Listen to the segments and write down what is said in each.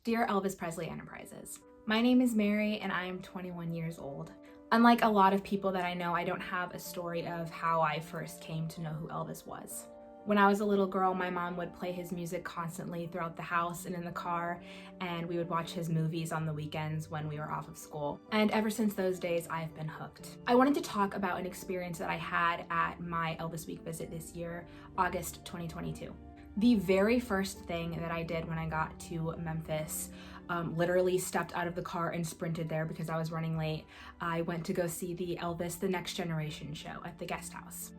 Dear Elvis Presley Enterprises, my name is Mary and I am 21 years old. Unlike a lot of people that I know, I don't have a story of how I first came to know who Elvis was. When I was a little girl, my mom would play his music constantly throughout the house and in the car, and we would watch his movies on the weekends when we were off of school. And ever since those days, I've been hooked. I wanted to talk about an experience that I had at my Elvis Week visit this year, August 2022. The very first thing that I did when I got to Memphis, literally stepped out of the car and sprinted there because I was running late. I went to go see the Elvis The Next Generation show at the Guest House.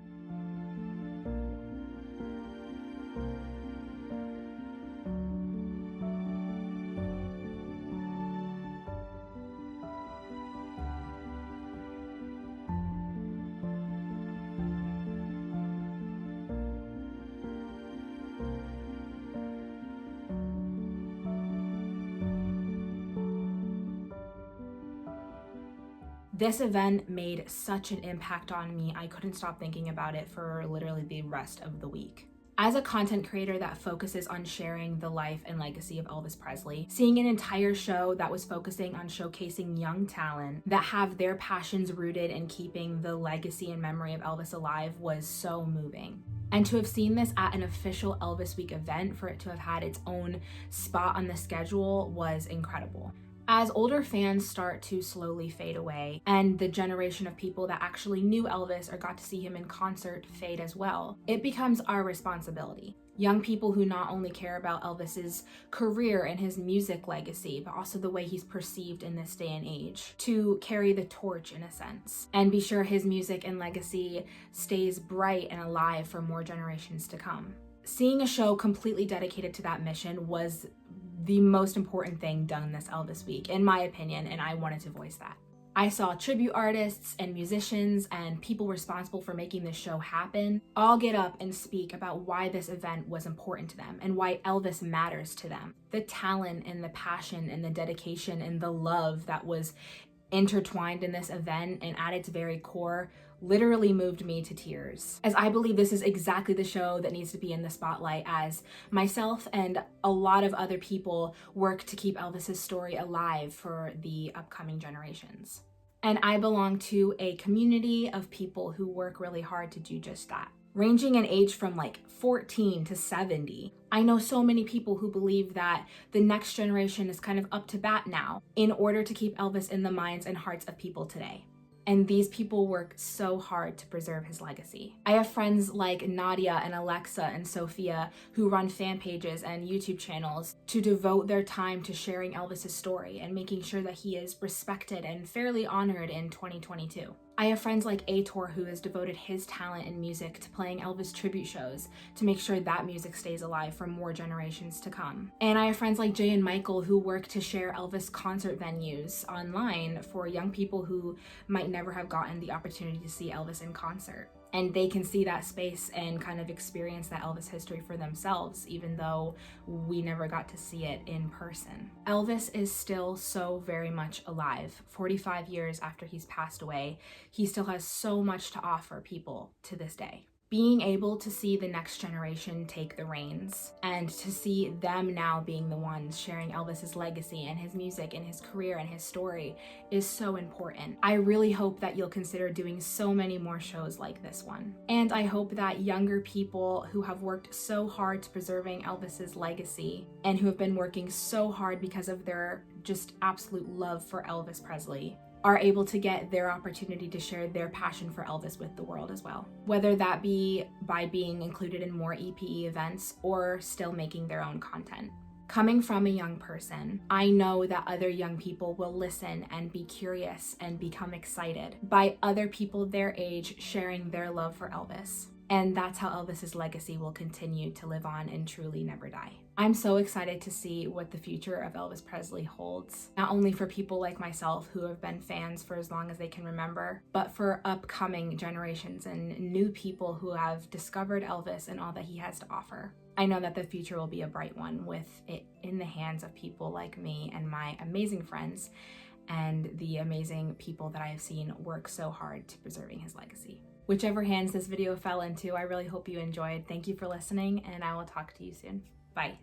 This event made such an impact on me, I couldn't stop thinking about it for literally the rest of the week. As a content creator that focuses on sharing the life and legacy of Elvis Presley, seeing an entire show that was focusing on showcasing young talent that have their passions rooted in keeping the legacy and memory of Elvis alive was so moving. And to have seen this at an official Elvis Week event, for it to have had its own spot on the schedule, was incredible. As older fans start to slowly fade away and the generation of people that actually knew Elvis or got to see him in concert fade as well, it becomes our responsibility. Young people who not only care about Elvis's career and his music legacy, but also the way he's perceived in this day and age, to carry the torch in a sense, and be sure his music and legacy stays bright and alive for more generations to come. Seeing a show completely dedicated to that mission was the most important thing done this Elvis Week, in my opinion, and I wanted to voice that. I saw tribute artists and musicians and people responsible for making this show happen all get up and speak about why this event was important to them and why Elvis matters to them. The talent and the passion and the dedication and the love that was intertwined in this event and at its very core literally moved me to tears, as I believe this is exactly the show that needs to be in the spotlight as myself and a lot of other people work to keep Elvis's story alive for the upcoming generations. And I belong to a community of people who work really hard to do just that. Ranging in age from like 14 to 70. I know so many people who believe that the next generation is kind of up to bat now in order to keep Elvis in the minds and hearts of people today. And these people work so hard to preserve his legacy. I have friends like Nadia and Alexa and Sophia who run fan pages and YouTube channels to devote their time to sharing Elvis's story and making sure that he is respected and fairly honored in 2022. I have friends like Aitor who has devoted his talent and music to playing Elvis tribute shows to make sure that music stays alive for more generations to come. And I have friends like Jay and Michael who work to share Elvis concert venues online for young people who might never have gotten the opportunity to see Elvis in concert. And they can see that space and kind of experience that Elvis history for themselves, even though we never got to see it in person. Elvis is still so very much alive. 45 years after he's passed away, he still has so much to offer people to this day. Being able to see the next generation take the reins and to see them now being the ones sharing Elvis's legacy and his music and his career and his story is so important. I really hope that you'll consider doing so many more shows like this one. And I hope that younger people who have worked so hard to preserving Elvis's legacy and who have been working so hard because of their just absolute love for Elvis Presley are able to get their opportunity to share their passion for Elvis with the world as well. Whether that be by being included in more EPE events or still making their own content. Coming from a young person, I know that other young people will listen and be curious and become excited by other people their age sharing their love for Elvis. And that's how Elvis's legacy will continue to live on and truly never die. I'm so excited to see what the future of Elvis Presley holds, not only for people like myself who have been fans for as long as they can remember, but for upcoming generations and new people who have discovered Elvis and all that he has to offer. I know that the future will be a bright one with it in the hands of people like me and my amazing friends and the amazing people that I have seen work so hard to preserving his legacy. Whichever hands this video fell into, I really hope you enjoyed. Thank you for listening, and I will talk to you soon. Bye.